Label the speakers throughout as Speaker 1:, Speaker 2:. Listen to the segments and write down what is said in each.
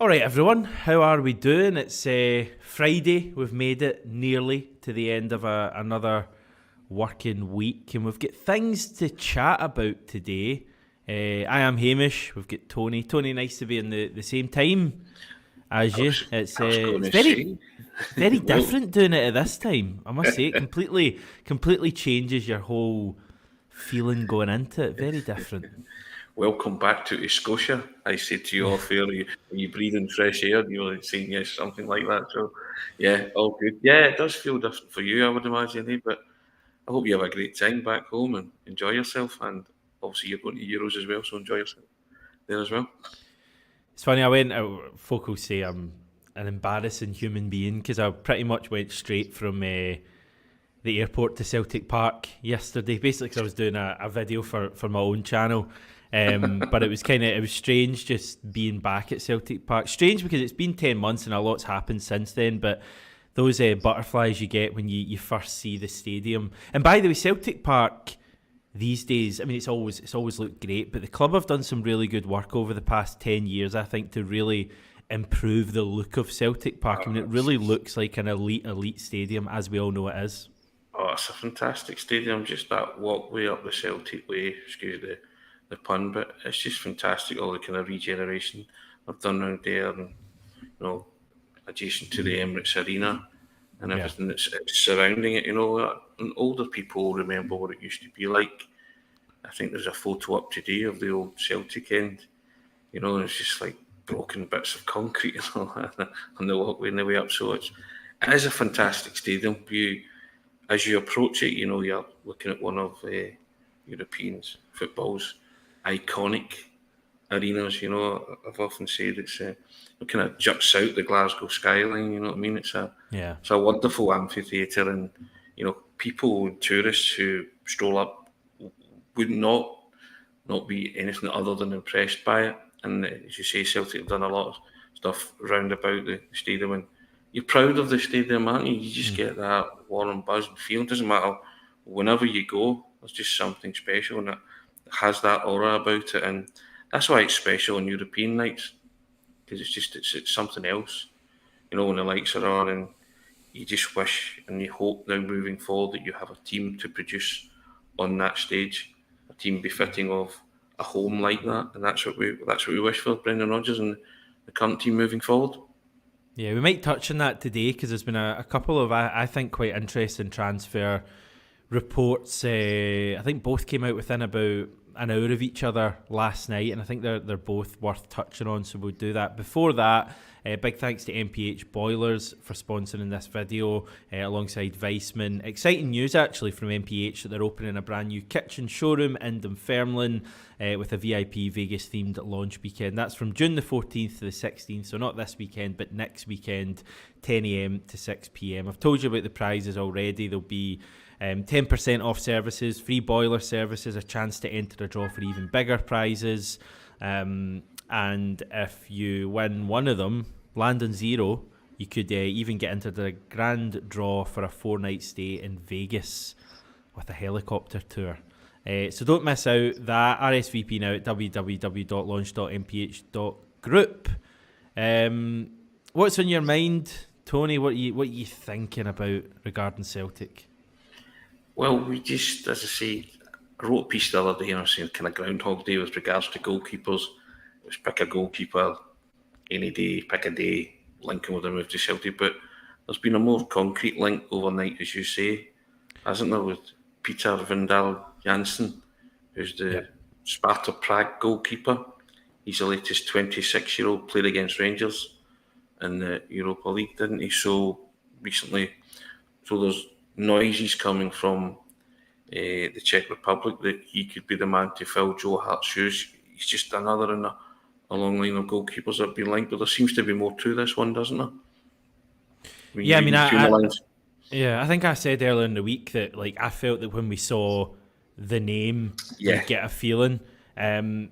Speaker 1: All right, everyone, how are we doing? It's Friday. We've made it nearly to the end of another working week, and we've got things to chat about today. I am Hamish. We've got Tony. Tony, nice to be in the same time as you. It's very different doing it at this time. I must say, it completely changes your whole feeling going into it. Very different.
Speaker 2: Welcome back to Scotia. I said to you off air, are you breathing fresh air? You were saying yes, something like that. So, yeah, all good. Yeah, it does feel different for you, I would imagine, but I hope you have a great time back home and enjoy yourself. And obviously, you're going to Euros as well, so enjoy yourself there as well.
Speaker 1: It's funny, I went out, folk will say I'm an embarrassing human being because I pretty much went straight from the airport to Celtic Park yesterday, basically because I was doing a video for my own channel. But it was strange just being back at Celtic Park. Strange because it's been 10 months and a lot's happened since then, but those butterflies you get when you first see the stadium. And by the way, Celtic Park these days, I mean, it's always looked great, but the club have done some really good work over the past 10 years, I think, to really improve the look of Celtic Park. I mean, it really looks like an elite stadium, as we all know it is.
Speaker 2: Oh, it's a fantastic stadium, just that walkway up the Celtic way, excuse the pun, but it's just fantastic, all the kind of regeneration I've done around there, and adjacent to the Emirates Arena and everything that's surrounding it, and older people remember what it used to be like. I think there's a photo up today of the old Celtic end, and it's just like broken bits of concrete and all that on the walkway and the way up. So it is a fantastic stadium. As you approach it, you're looking at one of European football's iconic arenas. I've often said it kind of juts out the Glasgow skyline. You know what I mean? It's a wonderful amphitheatre, and people and tourists who stroll up would not be anything other than impressed by it. And as you say, Celtic have done a lot of stuff round about the stadium, and you're proud of the stadium, aren't you? You just get that warm buzz and feel. It doesn't matter whenever you go. There's just something special, and it has that aura about it, and that's why it's special on European nights, because it's something else. When the lights are on, and you just wish and you hope now moving forward that you have a team to produce on that stage, a team befitting of a home like that, and that's what we wish for Brendan Rodgers and the current team moving forward.
Speaker 1: Yeah, we might touch on that today because there's been a couple of, I think, quite interesting transfer reports. I think both came out within about an hour of each other last night, and I think they're both worth touching on, so we'll do that. Before that, big thanks to MPH Boilers for sponsoring this video alongside Weissman. Exciting news actually from MPH that they're opening a brand new kitchen showroom in Dunfermline with a VIP Vegas themed launch weekend. That's from June the 14th to the 16th, so not this weekend but next weekend, 10 a.m. to 6 p.m. I've told you about the prizes already. There'll be 10% off services, free boiler services, a chance to enter a draw for even bigger prizes. And if you win one of them, land on zero, you could even get into the grand draw for a 4-night stay in Vegas with a helicopter tour. So don't miss out that. RSVP now at www.launch.mph.group. What's on your mind, Tony? What are you thinking about regarding Celtic?
Speaker 2: Well, we just, as I say, I wrote a piece the other day, saying kind of Groundhog Day with regards to goalkeepers. It was pick a goalkeeper any day, pick a day, linking with a move to Celtic. But there's been a more concrete link overnight, as you say, hasn't there, with Peter Vindal Janssen, who's the Sparta Prague goalkeeper. He's the latest 26-year-old, played against Rangers in the Europa League, didn't he? So recently, there's noises coming from the Czech Republic that he could be the man to fill Joe Hart's shoes. He's just another in a long line of goalkeepers that have been linked, but there seems to be more to this one, doesn't there?
Speaker 1: I think I said earlier in the week that I felt that when we saw the name, you get a feeling, and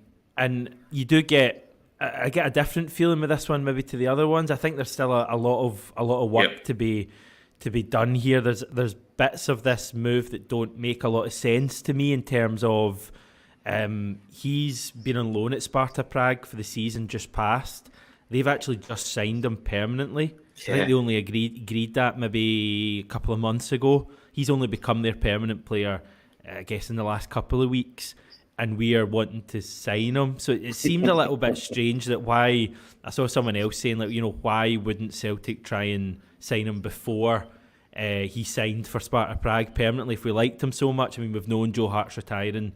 Speaker 1: you do get. I get a different feeling with this one, maybe to the other ones. I think there's still a lot of work to be done here. There's bits of this move that don't make a lot of sense to me in terms of he's been on loan at Sparta Prague for the season just past, they've actually just signed him permanently. I think
Speaker 2: Yeah.
Speaker 1: they only agreed that maybe a couple of months ago. He's only become their permanent player, I guess, in the last couple of weeks, and we are wanting to sign him. So it seemed a little bit strange that why I saw someone else saying, like, why wouldn't Celtic try and sign him before he signed for Sparta Prague permanently if we liked him so much? I mean, we've known Joe Hart's retiring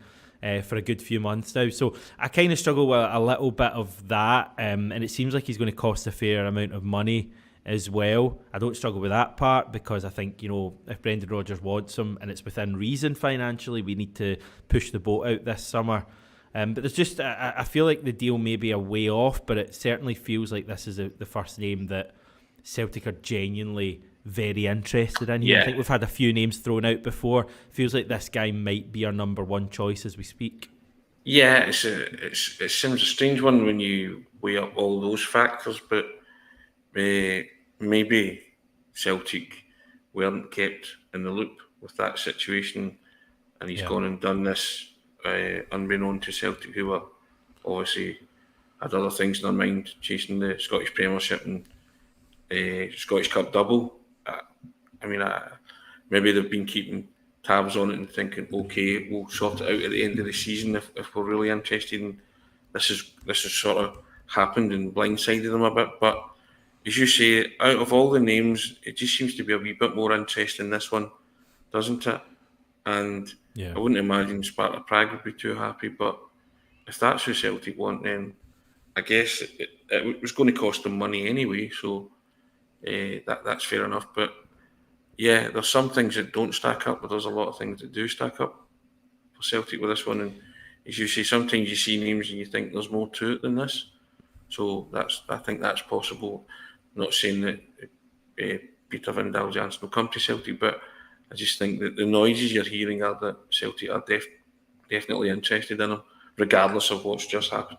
Speaker 1: for a good few months now. So I kind of struggle with a little bit of that, and it seems like he's going to cost a fair amount of money as well. I don't struggle with that part because I think, if Brendan Rodgers wants him and it's within reason financially, we need to push the boat out this summer. But there's just, I feel like the deal may be a way off, but it certainly feels like this is the first name that Celtic are genuinely very interested in.
Speaker 2: Yeah.
Speaker 1: I think we've had a few names thrown out before. Feels like this guy might be our number one choice as we speak.
Speaker 2: Yeah, it seems a strange one when you weigh up all those factors, but maybe Celtic weren't kept in the loop with that situation, and he's gone and done this unbeknown to Celtic, who were obviously had other things in their mind, chasing the Scottish Premiership and Scottish Cup double. Maybe they've been keeping tabs on it and thinking, okay, we'll sort it out at the end of the season if we're really interested. And this has sort of happened and blindsided them a bit. But as you say, out of all the names, it just seems to be a wee bit more interest in this one, doesn't it? And I wouldn't imagine Sparta Prague would be too happy. But if that's who Celtic want, then I guess it was going to cost them money anyway. So that's fair enough. But yeah, there's some things that don't stack up, but there's a lot of things that do stack up for Celtic with this one. And as you say, sometimes you see names and you think there's more to it than this. So I think that's possible. Not saying that Peter Vindal Jansen will come to Celtic, but I just think that the noises you're hearing are that Celtic are definitely interested in him, regardless of what's just happened.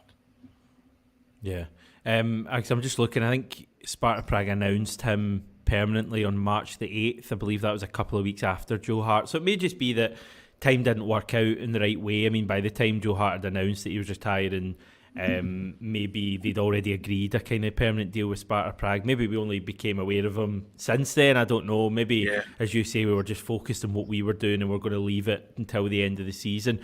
Speaker 1: Yeah. I'm just looking. I think Sparta Prague announced him permanently on March the 8th. I believe that was a couple of weeks after Joe Hart. So it may just be that time didn't work out in the right way. I mean, by the time Joe Hart had announced that he was retiring, maybe they'd already agreed a kind of permanent deal with Sparta Prague. Maybe we only became aware of him since then. I don't know. Maybe, as you say, we were just focused on what we were doing and we're going to leave it until the end of the season.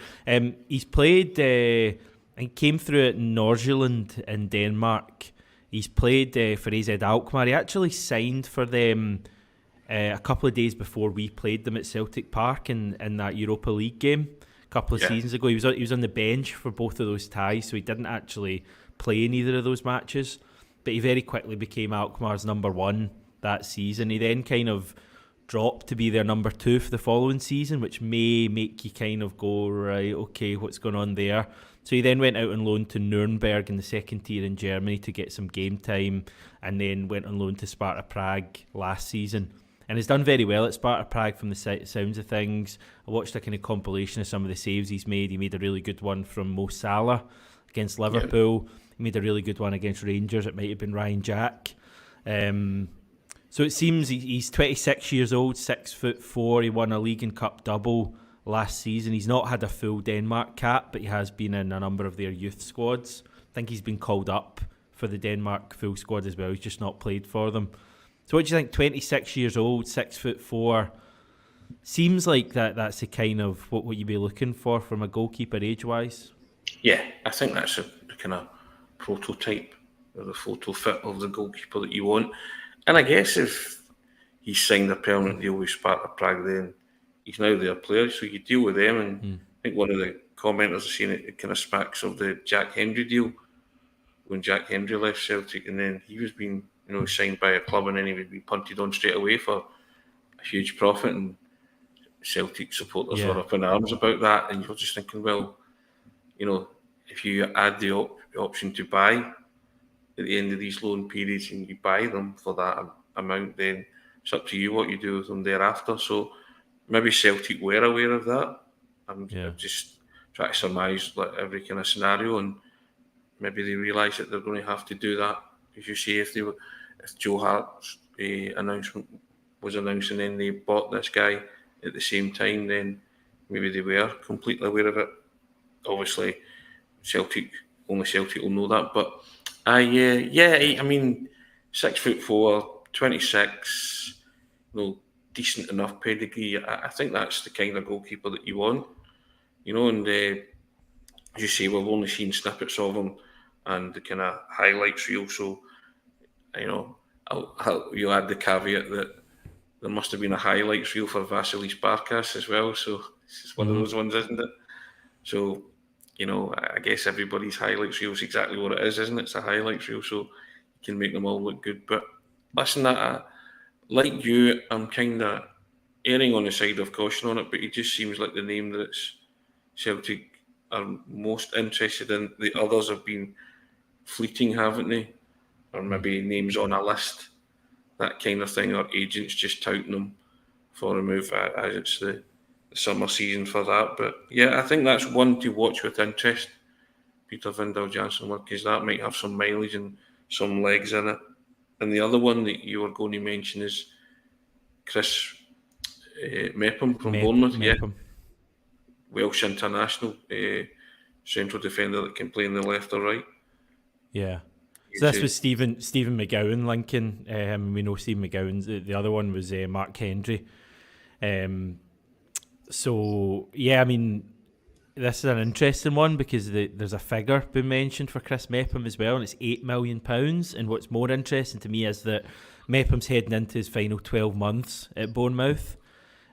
Speaker 1: He's played and came through at Nordsjælland in Denmark. He's played for AZ Alkmaar. He actually signed for them a couple of days before we played them at Celtic Park in that Europa League game a couple of seasons ago. He was on the bench for both of those ties, so he didn't actually play in either of those matches. But he very quickly became Alkmaar's number one that season. He then kind of dropped to be their number two for the following season, which may make you kind of go, right, okay, what's going on there? So he then went out on loan to Nuremberg in the second tier in Germany to get some game time, and then went on loan to Sparta Prague last season. And has done very well at Sparta Prague from the sounds of things. I watched a kind of compilation of some of the saves he's made. He made a really good one from Mo Salah against Liverpool. He made a really good one against Rangers. It might have been Ryan Jack. So it seems he's 26 years old, 6'4". He won a League and Cup double last season. He's not had a full Denmark cap, but he has been in a number of their youth squads. I think he's been called up for the Denmark full squad as well. He's just not played for them. So what do you think? 26 years old, 6'4". Seems like that's the kind of what you'd be looking for from a goalkeeper age-wise.
Speaker 2: Yeah, I think that's the kind of prototype or the photo fit of the goalkeeper that you want. And I guess if he's signed a permanent deal with Sparta Prague, then he's now their player, so you deal with them. And I think one of the commenters are saying it kind of smacks of the Jack Hendry deal when Jack Hendry left Celtic, and then he was being signed by a club, and then he would be punted on straight away for a huge profit. And Celtic supporters were up in arms about that, and you're just thinking, well, if you add the option to buy at the end of these loan periods and you buy them for that amount, then it's up to you what you do with them thereafter. So maybe Celtic were aware of that. I'm just trying to surmise like every kind of scenario, and maybe they realise that they're going to have to do that. As you say, if Joe Hart's announcement was announced and then they bought this guy at the same time, then maybe they were completely aware of it. Obviously, only Celtic will know that, but I mean, 6'4", 26, decent enough pedigree. I think that's the kind of goalkeeper that you want, and as you say, we've only seen snippets of him and the kind of highlights reel. So, you add the caveat that there must have been a highlights reel for Vasilis Barkas as well. So it's one of those ones, isn't it? So, I guess everybody's highlights reel is exactly what it is, isn't it? It's a highlights reel, so you can make them all look good. But listen, like you, I'm kind of erring on the side of caution on it, but it just seems like the name that Celtic are most interested in. The others have been fleeting, haven't they? Or maybe names on a list, that kind of thing, or agents just touting them for a move as it's the summer season for that. But yeah, I think that's one to watch with interest, Peter Vindal Janssen work, because that might have some mileage and some legs in it. And the other one that you were going to mention is Chris Mepham from Bournemouth.
Speaker 1: Mepham.
Speaker 2: Yeah, Welsh international central defender that can play in the left or right.
Speaker 1: Yeah. So this was Stephen McGowan linking. We know Stephen McGowan's. The other one was Mark Hendry. So yeah, I mean, this is an interesting one because there's a figure been mentioned for Chris Mepham as well, and it's £8 million. And what's more interesting to me is that Mepham's heading into his final 12 months at Bournemouth.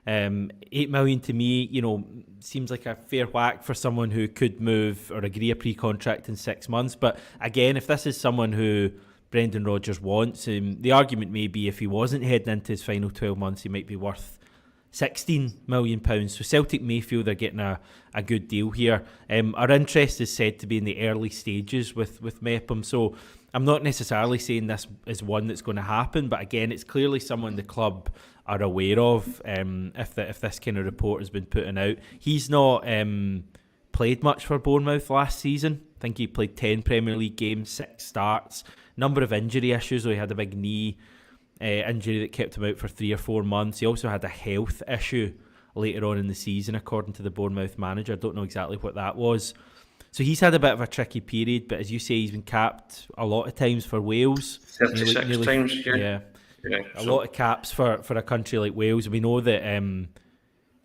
Speaker 1: 8 million to me, seems like a fair whack for someone who could move or agree a pre-contract in 6 months. But again, if this is someone who Brendan Rodgers wants, the argument may be if he wasn't heading into his final 12 months, he might be worth £16 million. So Celtic may feel they're getting a good deal here. Our interest is said to be in the early stages with Mepham. So I'm not necessarily saying this is one that's going to happen, but again, it's clearly someone the club are aware of. If this kind of report has been putting out, he's not played much for Bournemouth last season. I think he played 10 Premier League games, 6 starts. Number of injury issues. So he had a big knee injury that kept him out for 3 or 4 months. He also had a health issue later on in the season, according to the Bournemouth manager. I don't know exactly what that was. So he's had a bit of a tricky period, but as you say, he's been capped a lot of times for Wales.
Speaker 2: 36 times,
Speaker 1: yeah. A lot of caps for a country like Wales. We know that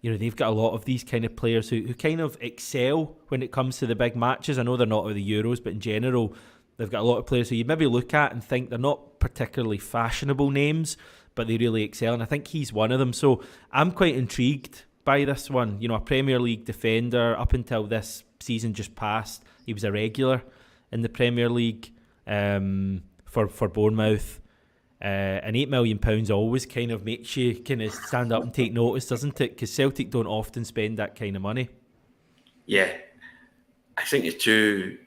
Speaker 1: they've got a lot of these kind of players who kind of excel when it comes to the big matches. I know they're not with the Euros, but in general, they've got a lot of players who you maybe look at and think they're not particularly fashionable names, but they really excel, and I think he's one of them. So I'm quite intrigued by this one. A Premier League defender up until this season just passed. He was a regular in the Premier League for Bournemouth. And £8 million always kind of makes you kind of stand up and take notice, doesn't it? Because Celtic don't often spend that kind of money.
Speaker 2: Yeah. I think the two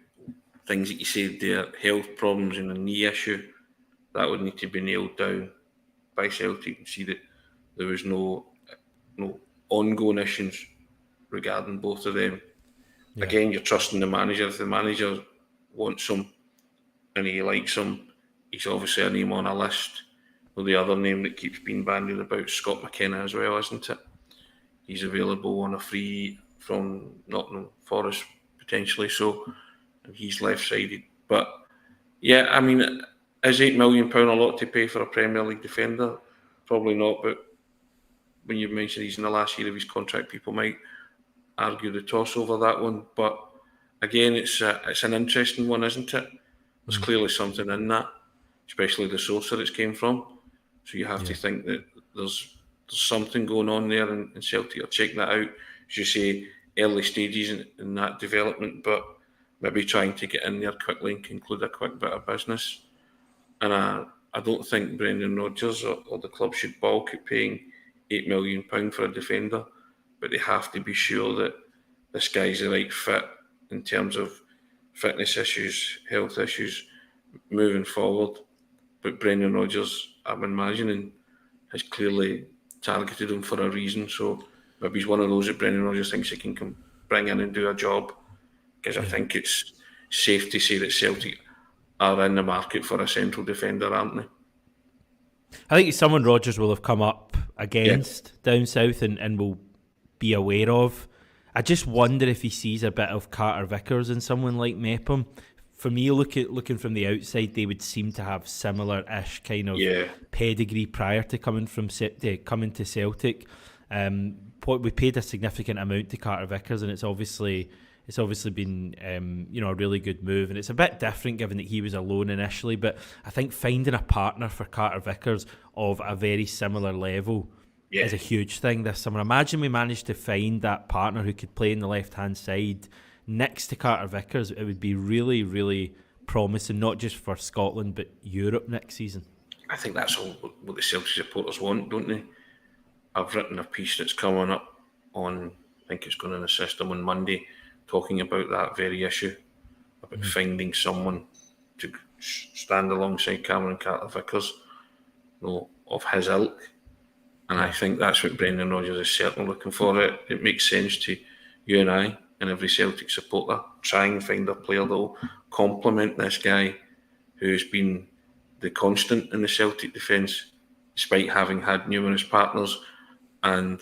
Speaker 2: things that you said there, health problems and a knee issue, that would need to be nailed down by Celtic and see that there was no ongoing issues regarding both of them. Yeah. Again, you're trusting the manager. If the manager wants him and he likes him, he's obviously a name on a list. Well, the other name that keeps being bandied about, Scott McKenna as well, isn't it? He's available on a free from Nottingham Forest potentially, so he's left-sided. But yeah, I mean, is £8 million a lot to pay for a Premier League defender? Probably not, but when you mention he's in the last year of his contract, people might argue the toss over that one. But again, it's an interesting one, isn't it? There's clearly something in that, especially the source that it came from. So you have to think that there's something going on there, and Celtic are checking that out. As you say, early stages in that development, but maybe trying to get in there quickly and conclude a quick bit of business. And I don't think Brendan Rodgers or the club should balk at paying £8 million for a defender, but they have to be sure that this guy's the right fit in terms of fitness issues, health issues, moving forward. But Brendan Rodgers, I'm imagining, has clearly targeted him for a reason. So maybe he's one of those that Brendan Rodgers thinks he can bring in and do a job. Because I think it's safe to say that Celtic are in the market for a central defender, aren't they?
Speaker 1: I think it's someone Rodgers will have come up against down south and will be aware of. I just wonder if he sees a bit of Carter Vickers in someone like Mepham. for me, looking from the outside, they would seem to have similar-ish kind of pedigree prior to coming to Celtic. We paid a significant amount to Carter Vickers, and it's obviously been a really good move, and it's a bit different given that he was alone initially. But I think finding a partner for Carter Vickers of a very similar level is a huge thing this summer. Imagine we managed to find that partner who could play in the left-hand side next to Carter Vickers. It would be really, really promising, not just for Scotland but Europe next season.
Speaker 2: I think that's all what the Celtic supporters want, don't they? I've written a piece that's coming up on, I think it's going in the system on Monday, talking about that very issue, about finding someone to stand alongside Cameron Carter Vickers, of his ilk. And I think that's what Brendan Rodgers is certainly looking for. It makes sense to you and I and every Celtic supporter. Try and find a player that will complement this guy who's been the constant in the Celtic defence, despite having had numerous partners. And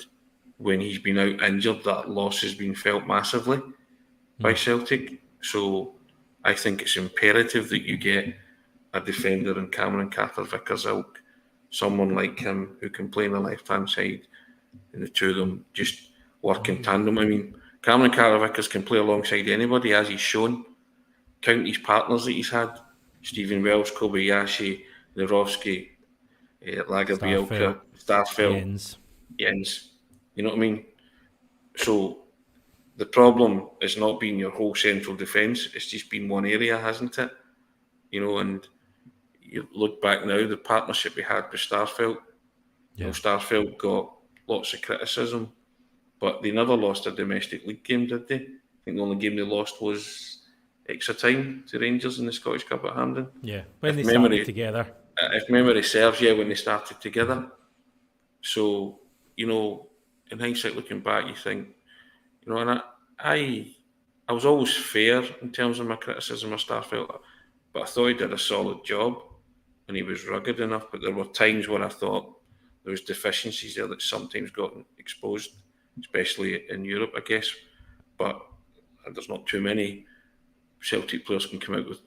Speaker 2: when he's been out injured, that loss has been felt massively by Celtic. So I think it's imperative that you get a defender in Cameron Carter Vickers' ilk, someone like him who can play on the left-hand side, and the two of them just work in tandem. I mean, Cameron Carter Vickers can play alongside anybody, as he's shown. Count his partners that he's had: Stephen Welsh, Kobayashi, Narovsky, Lagerbielke, Starfelt, Jens. You know what I mean? So the problem is not being your whole central defence, it's just been one area, hasn't it? And you look back now, the partnership we had with Starfelt. Starfelt got lots of criticism, but they never lost a domestic league game, did they? I think the only game they lost was extra time to Rangers in the Scottish Cup at Hampden.
Speaker 1: Yeah, when they started together.
Speaker 2: If memory serves, when they started together. So, in hindsight, looking back, you think, and I was always fair in terms of my criticism of Starfelt, but I thought he did a solid job and he was rugged enough. But there were times when I thought there was deficiencies there that sometimes got exposed, especially in Europe, I guess. But there's not too many Celtic players can come out with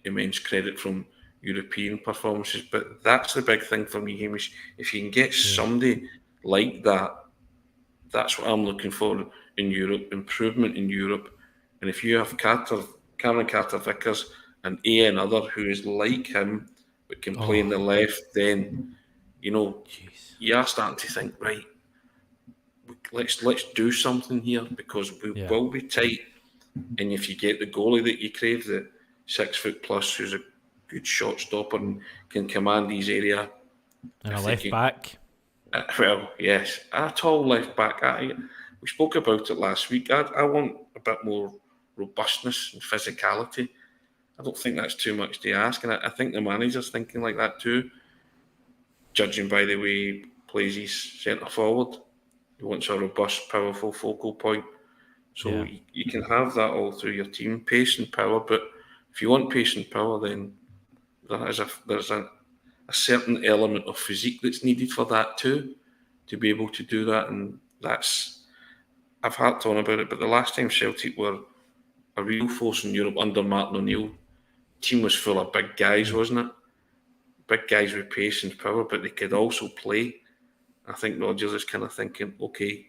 Speaker 2: immense credit from European performances. But that's the big thing for me, Hamish. If you can get somebody like that, that's what I'm looking for in Europe, improvement in Europe. And if you have Cameron Carter Vickers and another who is like him but can play in the left, then you are starting to think, right, let's do something here, because we will be tight. And if you get the goalie that you crave, the 6 foot plus who's a good shot stopper and can command his area,
Speaker 1: and a left back.
Speaker 2: Well, yes, a tall left back. We spoke about it last week. I want a bit more robustness and physicality. I don't think that's too much to ask, and I think the manager's thinking like that too, judging by the way he plays his centre forward. He wants a robust, powerful focal point. So you can have that all through your team, pace and power. But if you want pace and power, then there's a certain element of physique that's needed for that too, to be able to do that. And I've harped on about it, but the last time Celtic were a real force in Europe under Martin O'Neill, team was full of big guys, wasn't it? Big guys with pace and power, but they could also play. I think Rodgers is kind of thinking, okay,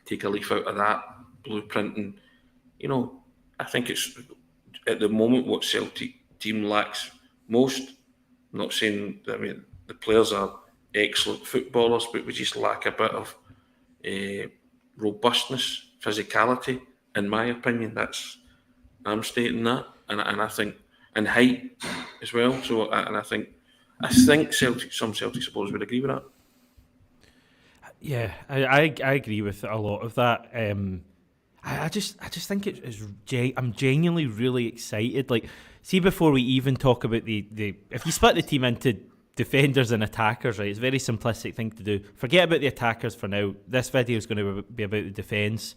Speaker 2: take a leaf out of that blueprint. And, I think it's, at the moment, what Celtic team lacks most. I'm not saying, the players are excellent footballers, but we just lack a bit of robustness, physicality, in my opinion. I'm stating that. And I think, and height as well. So, and I think some Celtic supporters would agree with that.
Speaker 1: Yeah, I agree with a lot of that. I just think I'm genuinely really excited. Like, see, before we even talk about the if you split the team into defenders and attackers, right, it's a very simplistic thing to do. Forget about the attackers for now. This video is going to be about the defence.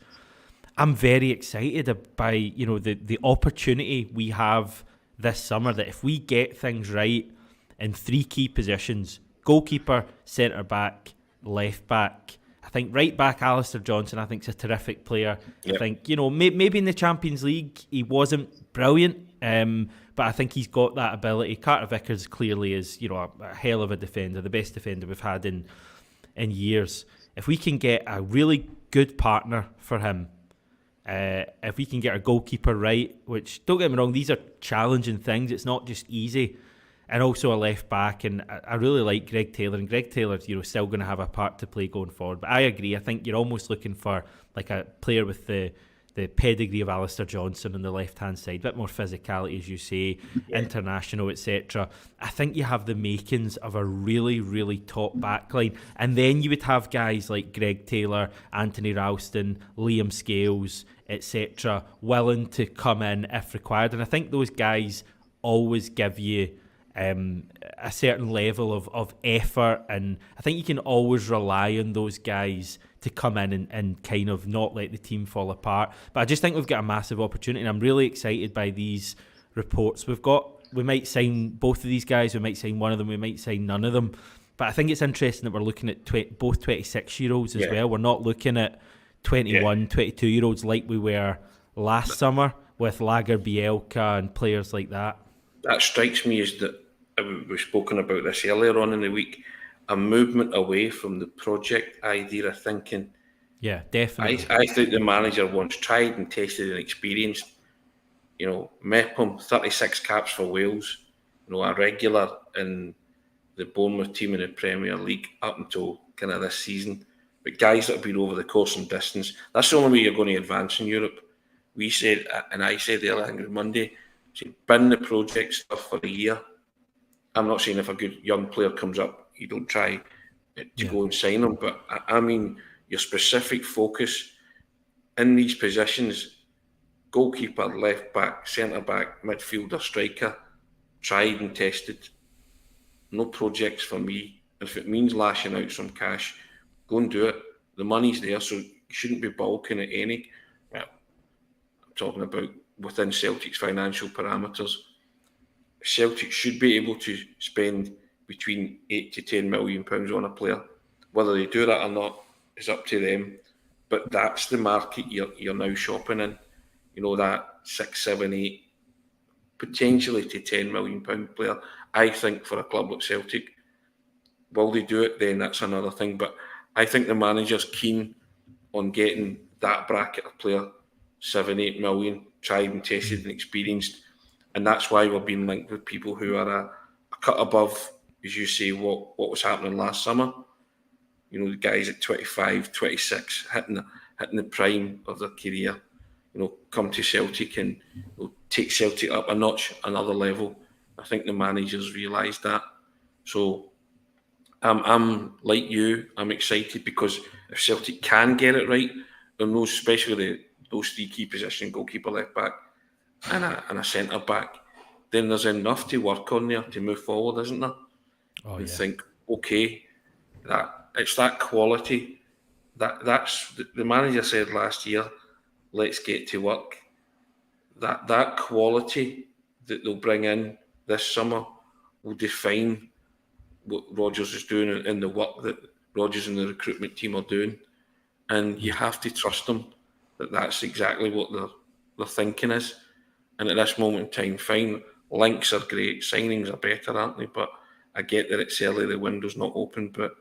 Speaker 1: I'm very excited by the opportunity we have this summer, that if we get things right in 3 key positions: goalkeeper, centre back, left back, I think right back Alistair Johnson, I think, is a terrific player.
Speaker 2: Yep.
Speaker 1: I think, maybe in the Champions League he wasn't brilliant, but I think he's got that ability. Carter Vickers clearly is, a hell of a defender, the best defender we've had in years. If we can get a really good partner for him, if we can get our goalkeeper right, which, don't get me wrong, these are challenging things. It's not just easy. And also a left back, and I really like Greg Taylor, and Greg Taylor's still going to have a part to play going forward. But I agree. I think you're almost looking for like a player with the pedigree of Alistair Johnson on the left hand side, a bit more physicality, as you say, international, etc. I think you have the makings of a really, really top backline, and then you would have guys like Greg Taylor, Anthony Ralston, Liam Scales, etc., willing to come in if required. And I think those guys always give you a certain level of effort, and I think you can always rely on those guys to come in and kind of not let the team fall apart. But I just think we've got a massive opportunity, and I'm really excited by these reports we've got. We might sign both of these guys, we might sign one of them, we might sign none of them. But I think it's interesting that we're looking at both 26-year-olds as well. We're not looking at 21, 22-year-olds like we were last summer with Lager, Bielka and players like that.
Speaker 2: That strikes me as that we've spoken about this earlier on in the week, a movement away from the project idea of thinking.
Speaker 1: Yeah, definitely.
Speaker 2: I think the manager wants tried and tested and experienced. Mepham, 36 caps for Wales, a regular in the Bournemouth team in the Premier League up until kind of this season. But guys that have been over the course and distance, that's the only way you're going to advance in Europe. We said, and I said earlier, I think it was Monday, bin the project stuff for a year. I'm not saying if a good young player comes up, you don't try to go and sign them, but I mean your specific focus in these positions, goalkeeper, left back, centre back, midfielder, striker, tried and tested. No projects for me. If it means lashing out some cash, go and do it. The money's there, so you shouldn't be balking at any. Well, I'm talking about within Celtic's financial parameters. Celtic should be able to spend between £8 to £10 million on a player. Whether they do that or not is up to them. But that's the market you're now shopping in. That 6, 7, 8, potentially to £10 million player. I think for a club like Celtic, will they do it? Then that's another thing. But I think the manager's keen on getting that bracket of player, 7, 8 million, tried and tested and experienced. And that's why we're being linked with people who are a cut above, as you say, what was happening last summer. The guys at 25, 26, hitting the prime of their career, come to Celtic and take Celtic up a notch, another level. I think the managers realised that. So I'm like you, I'm excited because if Celtic can get it right, on those, especially those three key positions, goalkeeper, left back, and a centre back, then there's enough to work on there to move forward, isn't there? And think, okay, that it's that quality. That's the manager said last year, let's get to work. That quality that they'll bring in this summer will define what Rodgers is doing and the work that Rodgers and the recruitment team are doing. And you have to trust them that that's exactly what their thinking is. And at this moment in time, fine, links are great, signings are better, aren't they? But I get that it's early, the window's not open, but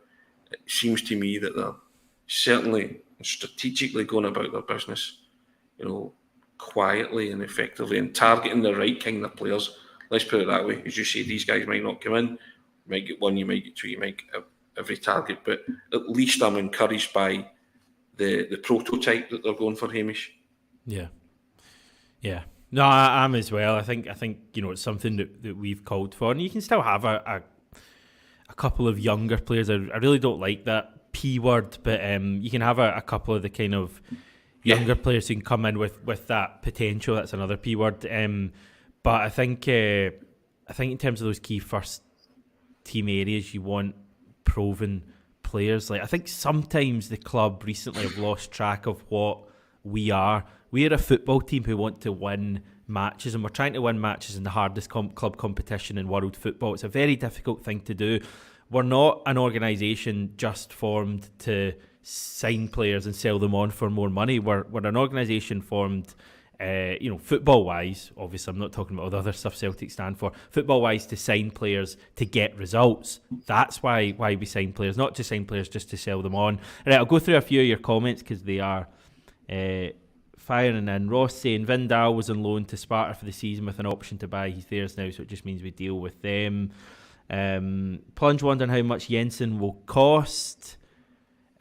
Speaker 2: it seems to me that they're certainly strategically going about their business, quietly and effectively, and targeting the right kind of players. Let's put it that way. As you say, these guys might not come in. You might get one, you might get two, you might get every target, but at least I'm encouraged by the prototype that they're going for, Hamish.
Speaker 1: Yeah. No, I am as well. I think it's something that we've called for, and you can still have a couple of younger players. I really don't like that P word, but you can have a couple of the kind of younger players who can come in with that potential. That's another P word. But I think in terms of those key first team areas, you want proven players. Like I think sometimes the club recently have lost track of what we are. We are a football team who want to win matches, and we're trying to win matches in the hardest club competition in world football. It's a very difficult thing to do. We're not an organisation just formed to sign players and sell them on for more money. We're an organisation formed, football-wise. Obviously, I'm not talking about all the other stuff Celtic stand for. Football-wise, to sign players to get results. That's why we sign players, not to sign players just to sell them on. Right, I'll go through a few of your comments because they are firing in. Ross saying Vindal was on loan to Sparta for the season with an option to buy. He's theirs now, so it just means we deal with them. Plunge wondering how much Jensen will cost.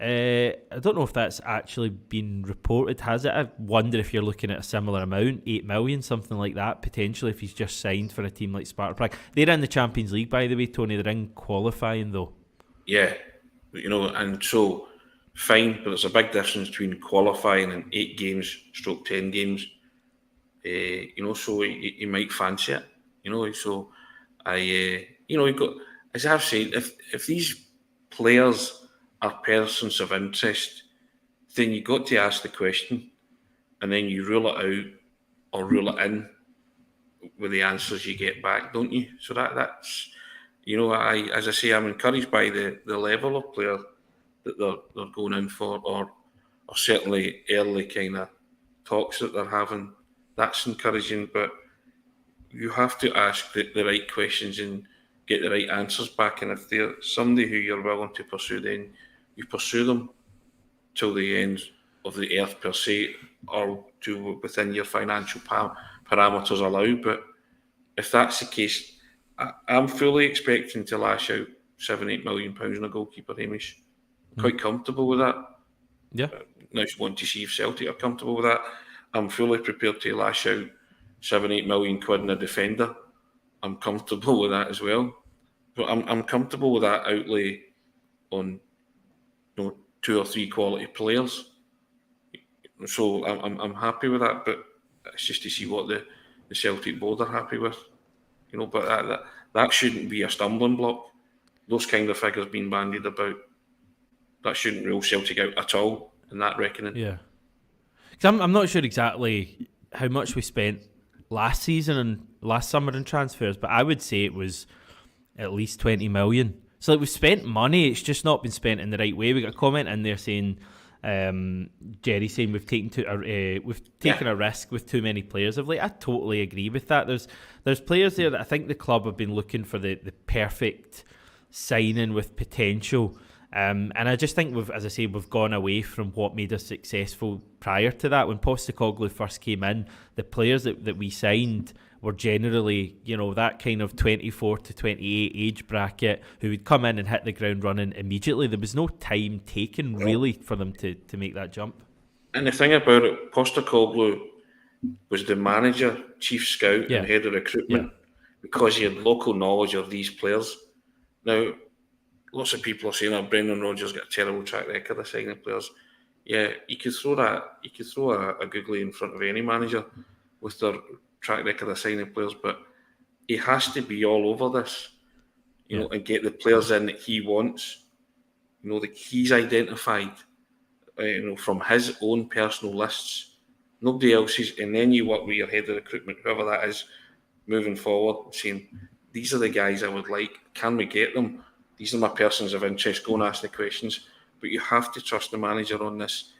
Speaker 1: I don't know if that's actually been reported, has it? I wonder if you're looking at a similar amount, 8 million, something like that, potentially, if he's just signed for a team like Sparta Prague. They're in the Champions League, by the way, Tony. They're in qualifying, though.
Speaker 2: Yeah, and so, fine, but there's a big difference between qualifying and 8 games, stroke 10 games. So you might fancy it, so you've got, as I've said, if these players are persons of interest, then you got to ask the question, and then you rule it out or rule it in with the answers you get back, don't you? So that's as I say, I'm encouraged by the level of player that they're going in for, or certainly early kind of talks that they're having. That's encouraging, but you have to ask the right questions and get the right answers back. And if they're somebody who you're willing to pursue, then you pursue them till the end of the earth per se, or to within your financial parameters allow. But if that's the case, I'm fully expecting to lash out £7-8 million on a goalkeeper, Hamish. Quite comfortable with that.
Speaker 1: Yeah.
Speaker 2: Now I just want to see if Celtic are comfortable with that. I'm fully prepared to lash out £7-8 million in a defender. I'm comfortable with that as well. But I'm comfortable with that outlay on 2 or 3 quality players. So I'm happy with that, but it's just to see what the Celtic board are happy with. But that shouldn't be a stumbling block. Those kind of figures being bandied about, that shouldn't rule Celtic out at all in that reckoning.
Speaker 1: Yeah. Because I'm not sure exactly how much we spent last season and last summer in transfers, but I would say it was at least 20 million. So we've spent money, it's just not been spent in the right way. We got a comment in there saying, Jerry saying we've taken a risk with too many players of late. I totally agree with that. There's players there that I think the club have been looking for the perfect signing with potential. And I just think we've gone away from what made us successful prior to that. When Postecoglou first came in, the players that we signed were generally, that kind of 24 to 28 age bracket who would come in and hit the ground running immediately. There was no time taken really for them to make that jump.
Speaker 2: And the thing about it, Postecoglou was the manager, chief scout and head of recruitment because he had local knowledge of these players. Now, lots of people are saying, Brendan Rodgers got a terrible track record of signing players. Yeah, you could throw a googly in front of any manager with their track record of signing players, but he has to be all over this, and get the players in that he wants, that he's identified, from his own personal lists, nobody else's, and then you work with your head of recruitment, whoever that is, moving forward, saying, these are the guys I would like, can we get them? These are my persons of interest, go and ask the questions, but you have to trust the manager on this,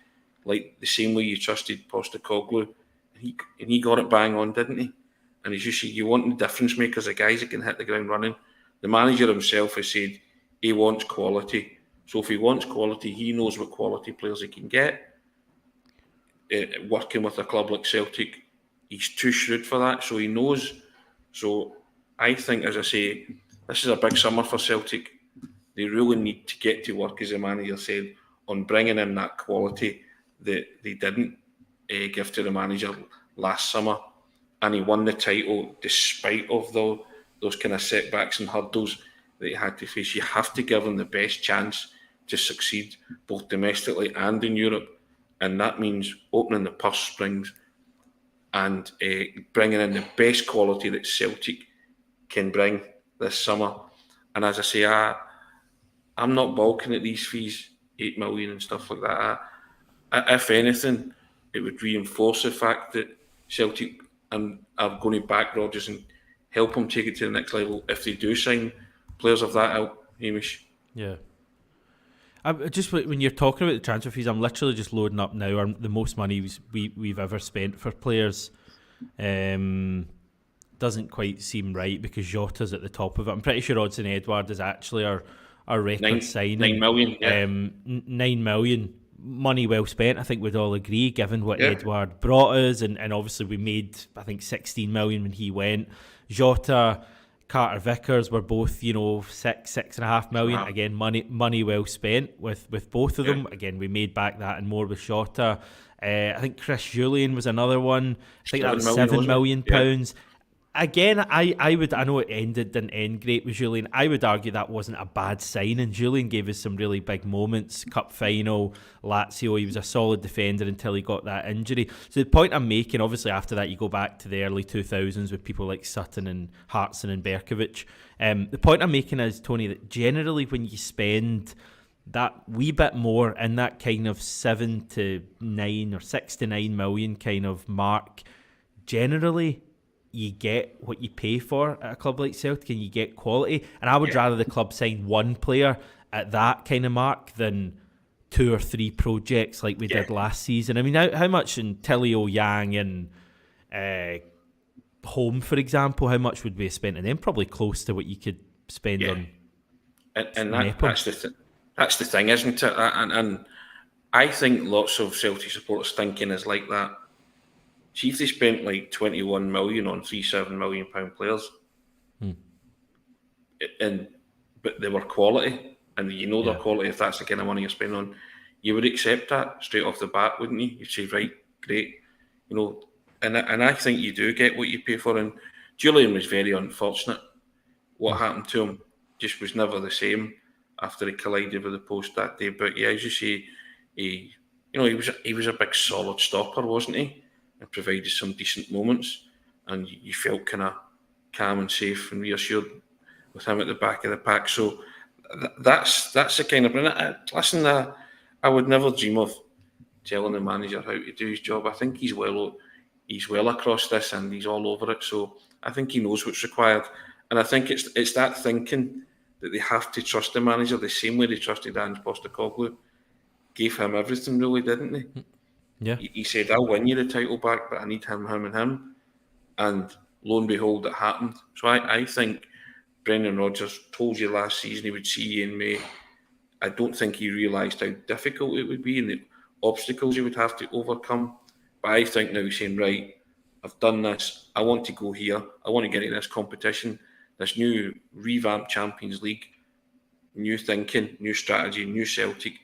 Speaker 2: like the same way you trusted Postecoglou. And he got it bang on, didn't he? And as you see, you want the difference makers, the guys that can hit the ground running. The manager himself has said he wants quality. So if he wants quality, he knows what quality players he can get. Working with a club like Celtic, he's too shrewd for that, so he knows. So I think, as I say, this is a big summer for Celtic. They really need to get to work, as the manager said, on bringing in that quality that they didn't give to the manager last summer, and he won the title despite of those kind of setbacks and hurdles that he had to face. You have to give him the best chance to succeed both domestically and in Europe, and that means opening the purse strings and bringing in the best quality that Celtic can bring this summer. And as I say, I'm not balking at these fees, 8 million and stuff like that. If anything, it would reinforce the fact that Celtic are going to back Rodgers and help him take it to the next level if they do sign players of that ilk, Hamish.
Speaker 1: Yeah. Just when you're talking about the transfer fees, I'm literally just loading up now the most money we've ever spent for players. Doesn't quite seem right because Jota's at the top of it. I'm pretty sure Odsonne Edouard is actually our record signing.
Speaker 2: 9 million, yeah.
Speaker 1: 9 million. Money well spent, I think we'd all agree, given what
Speaker 2: Yeah.
Speaker 1: Edouard brought us. And obviously we made, I think, 16 million when he went. Jota, Carter Vickers were both, 6.5 million.
Speaker 2: Wow.
Speaker 1: Again, money well spent with both of them. Again, we made back that and more with Jota. I think Chris Julian was another one. I think that was £7 million. Again, I know it didn't end great with Julian. I would argue that wasn't a bad sign, and Julian gave us some really big moments. Cup final, Lazio, he was a solid defender until he got that injury. So the point I'm making, obviously after that you go back to the early 2000s with people like Sutton and Hartson and Berkovic. The point I'm making is, Tony, that generally when you spend that wee bit more in that kind of 7 to 9 or 6 to 9 million kind of mark, generally you get what you pay for at a club like Celtic, and you get quality. And I would rather the club sign one player at that kind of mark than 2 or 3 projects like we did last season. I mean, how much in Tilio, Yang and Home, for example, how much would we have spent on them? Probably close to what you could spend on.
Speaker 2: And that's the thing, isn't it? And I think lots of Celtic supporters thinking is like that. See if they spent like 21 million on 3 £7 million players, but they were quality, and their quality. If that's the kind of money you're spending on, you would accept that straight off the bat, wouldn't you? You'd say, right, great, And I think you do get what you pay for. And Julian was very unfortunate. What happened to him just was never the same after he collided with the post that day. But yeah, as you say, he was a big solid stopper, wasn't he? And provided some decent moments, and you felt kind of calm and safe and reassured with him at the back of the pack. So that's the kind of I would never dream of telling the manager how to do his job. I think he's well across this, and he's all over it. So I think he knows what's required, and I think it's that thinking that they have to trust the manager the same way they trusted Ange Postecoglou. Gave him everything, really, didn't they?
Speaker 1: Yeah.
Speaker 2: He said, I'll win you the title back, but I need him, and him. And lo and behold, it happened. So I think Brendan Rodgers told you last season he would see you in May. I don't think he realised how difficult it would be and the obstacles he would have to overcome. But I think now he's saying, right, I've done this. I want to go here. I want to get into this competition, this new revamped Champions League, new thinking, new strategy, new Celtic.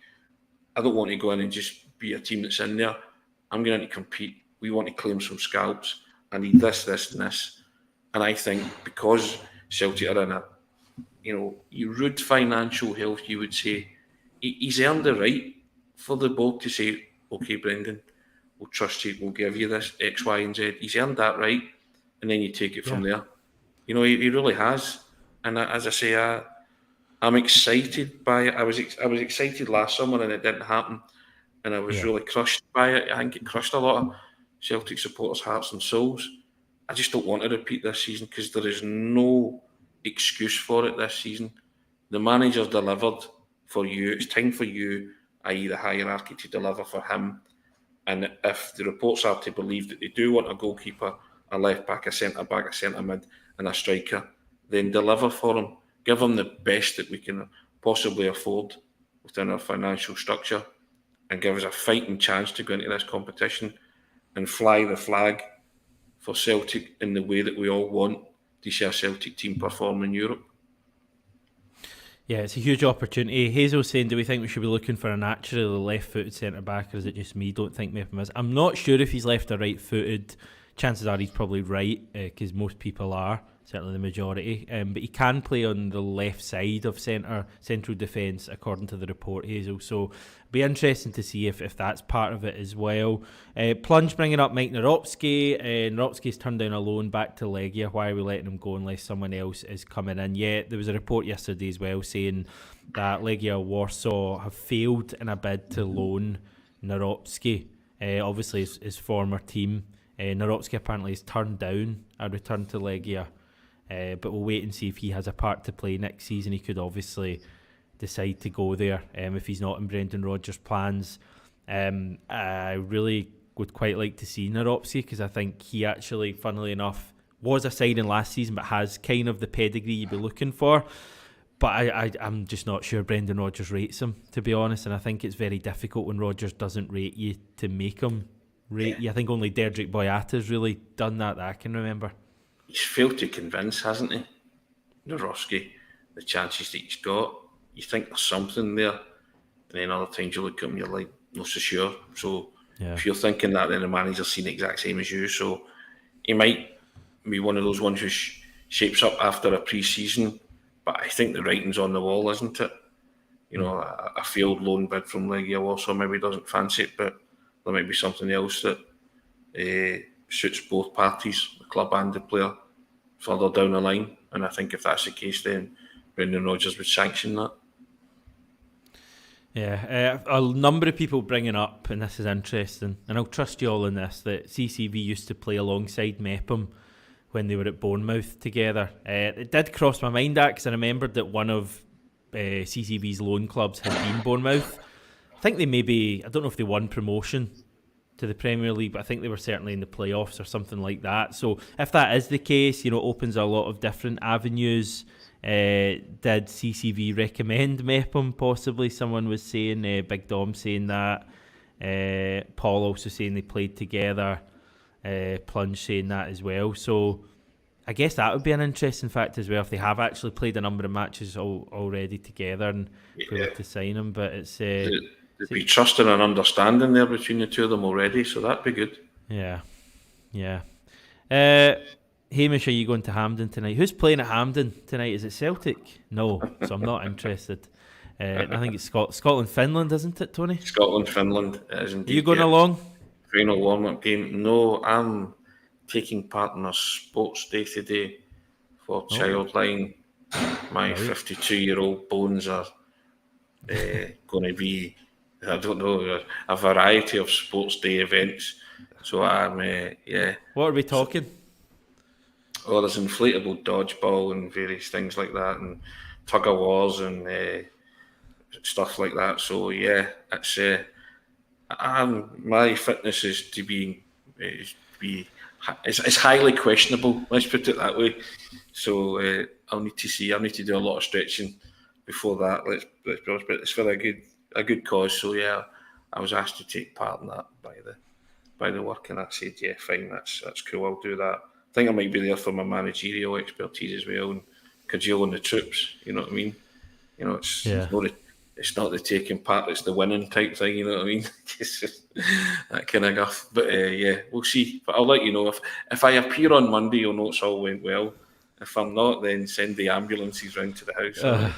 Speaker 2: I don't want to go in and just be a team that's in there. I'm going to compete. We want to claim some scalps. I need this, this, and this. And I think because Celtic are in a, rude financial health, you would say, he's earned the right for the board to say, okay, Brendan, we'll trust you, we'll give you this X, Y, and Z. He's earned that right, and then you take it from there. He really has. And as I say, I'm excited by it. I was excited last summer, and it didn't happen. And I was really crushed by it. I think it crushed a lot of Celtic supporters' hearts and souls. I just don't want to repeat this season because there is no excuse for it this season. The manager's delivered for you. It's time for you, i.e. the hierarchy, to deliver for him. And if the reports are to believe that they do want a goalkeeper, a left back, a centre back, a centre mid, and a striker, then deliver for him. Give him the best that we can possibly afford within our financial structure, and give us a fighting chance to go into this competition and fly the flag for Celtic in the way that we all want to see a Celtic team perform in Europe.
Speaker 1: Yeah, it's a huge opportunity. Hazel saying, do we think we should be looking for a naturally left-footed centre-back, or is it just me? Don't think maybe is. I'm not sure if he's left or right-footed. Chances are he's probably right, because most people are, certainly the majority. But he can play on the left side of central defence, according to the report, Hazel. So it'll be interesting to see if that's part of it as well. Plunge bringing up Mike Naropski. Naropski's turned down a loan back to Legia. Why are we letting him go unless someone else is coming in? Yeah, there was a report yesterday as well saying that Legia Warsaw have failed in a bid to loan Naropski. Obviously his former team. Naropski apparently has turned down a return to Legia. But we'll wait and see if he has a part to play next season. He could obviously decide to go there if he's not in Brendan Rodgers' plans. I really would quite like to see Naropsy, because I think he actually, funnily enough, was a signing last season but has kind of the pedigree you'd be looking for. But I'm just not sure Brendan Rodgers rates him, to be honest, and I think it's very difficult when Rodgers doesn't rate you to make him rate you. I think only Dedrick Boyata's really done that I can remember.
Speaker 2: He's failed to convince, hasn't he, Naropsky, the chances that he's got. You think there's something there, and then other times you look at him, you're like, not so sure. So if you're thinking that, then the manager's seen the exact same as you. So he might be one of those ones who shapes up after a pre-season. But I think the writing's on the wall, isn't it? A failed loan bid from Legia Warsaw maybe doesn't fancy it, but there might be something else that suits both parties, the club and the player, further down the line. And I think if that's the case, then Brendan Rodgers would sanction that.
Speaker 1: Yeah, a number of people bringing up, and this is interesting, and I'll trust you all in this, that CCV used to play alongside Mepham when they were at Bournemouth together. It did cross my mind that, because I remembered that one of CCV's loan clubs had been Bournemouth. I think they I don't know if they won promotion to the Premier League, but I think they were certainly in the playoffs or something like that. So if that is the case, it opens a lot of different avenues. Did CCV recommend Mepham possibly? Someone was saying, Big Dom saying that. Paul also saying they played together. Plunge saying that as well. So I guess that would be an interesting fact as well, if they have actually played a number of matches already together and we were to sign them. But it's there'd
Speaker 2: be trust and an understanding there between the two of them already, so that'd be good.
Speaker 1: Yeah. Hamish, are you going to Hampden tonight? Who's playing at Hampden tonight? Is it Celtic? No, so I'm not interested. I think it's Scotland-Finland, isn't it, Tony?
Speaker 2: Scotland-Finland is indeed.
Speaker 1: Are you going along?
Speaker 2: Final warm-up game. No, I'm taking part in a sports day today for Childline. My 52-year-old bones are going to be, I don't know, a variety of sports day events. So I'm,
Speaker 1: What are we talking?
Speaker 2: There's inflatable dodgeball and various things like that, and tug of wars and stuff like that. So it's my fitness is to be it's highly questionable. Let's put it that way. So I'll need to do a lot of stretching before that. Let's be honest, but it's for a good cause. So I was asked to take part in that by the work, and I said, fine, that's cool. I'll do that. I think I might be there for my managerial expertise as well, and cajoling the troops. You know what I mean? It's not the taking part; it's the winning type thing. You know what I mean? That kind of guff. But we'll see. But I'll let you know if I appear on Monday. You'll know it's all went well. If I'm not, then send the ambulances round to the house.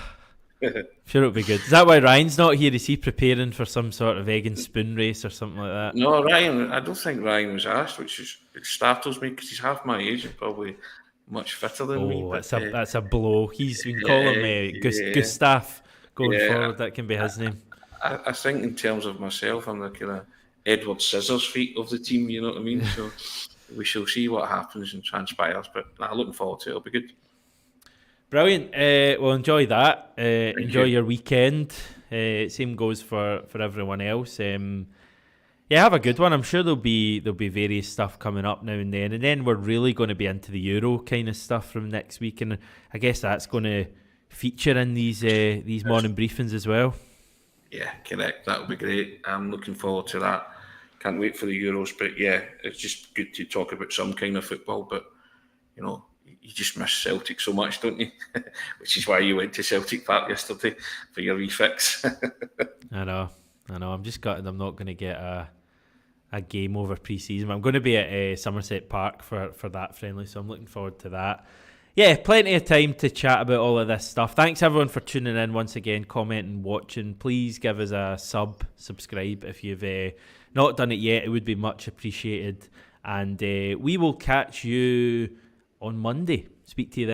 Speaker 1: Sure, it'll be good. Is that why Ryan's not here? Is he preparing for some sort of egg and spoon race or something like that?
Speaker 2: No, Ryan. I don't think Ryan was asked, it startles me because he's half my age and probably much fitter than me.
Speaker 1: But, that's a blow. We can call him Gustav going forward. That can be his name.
Speaker 2: I think in terms of myself, I'm the kind of Edward Scissors feet of the team. You know what I mean? So we shall see what happens and transpires. But looking forward to it. It'll be good.
Speaker 1: Brilliant. Well, enjoy that. Enjoy your weekend. Same goes for everyone else. Have a good one. I'm sure there'll be various stuff coming up now and then we're really going to be into the Euro kind of stuff from next week, and I guess that's going to feature in these morning briefings as well. Yeah, correct. That'll be great. I'm looking forward to that. Can't wait for the Euros, but it's just good to talk about some kind of football. But you just miss Celtic so much, don't you? Which is why you went to Celtic Park yesterday for your refix. I know. I'm just gutted I'm not going to get a game over pre-season. I'm going to be at Somerset Park for that friendly, so I'm looking forward to that. Plenty of time to chat about all of this stuff. Thanks everyone for tuning in once again, commenting, watching. Please give us a subscribe if you've not done it yet. It would be much appreciated. And we will catch you on Monday. Speak to you then.